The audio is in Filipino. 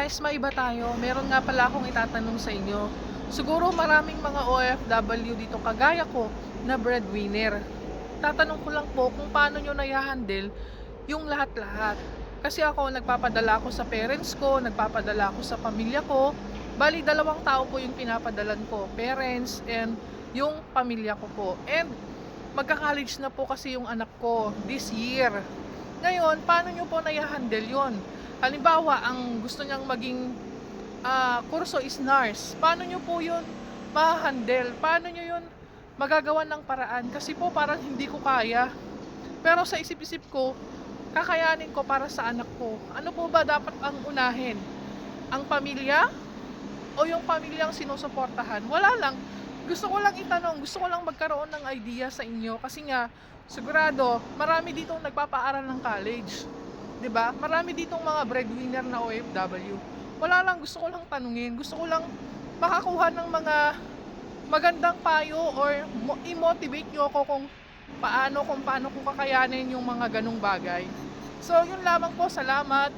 guys, maiba tayo. Meron nga pala akong itatanong sa inyo. Siguro maraming mga OFW dito kagaya ko na breadwinner. Tatanong ko lang po kung paano nyo na-handle yung lahat-lahat. Kasi ako, nagpapadala ako sa parents ko, nagpapadala ako sa pamilya ko. Bali, dalawang tao po yung pinapadalan ko, parents and yung pamilya ko po. And magka-college na po kasi yung anak ko this year. Ngayon, paano nyo po na-handle yon? Halimbawa, ang gusto niyang maging kurso is nurse. Paano nyo po yun ma-handle? Paano nyo yun magagawa ng paraan? Kasi po parang hindi ko kaya. Pero sa isip-isip ko, kakayanin ko para sa anak ko. Ano po ba dapat ang unahin? Ang pamilya o yung pamilyang sinusuportahan? Wala lang. Gusto ko lang itanong, gusto ko lang magkaroon ng idea sa inyo kasi nga sigurado marami ditong nagpapaaral ng college. 'Di ba? Marami ditong mga breadwinner na OFW. Wala lang, gusto ko lang tanungin, gusto ko lang makakuha ng mga magandang payo or i-motivate nyo ako kung paano ko kakayanin yung mga ganung bagay. So, yun lamang po. Salamat.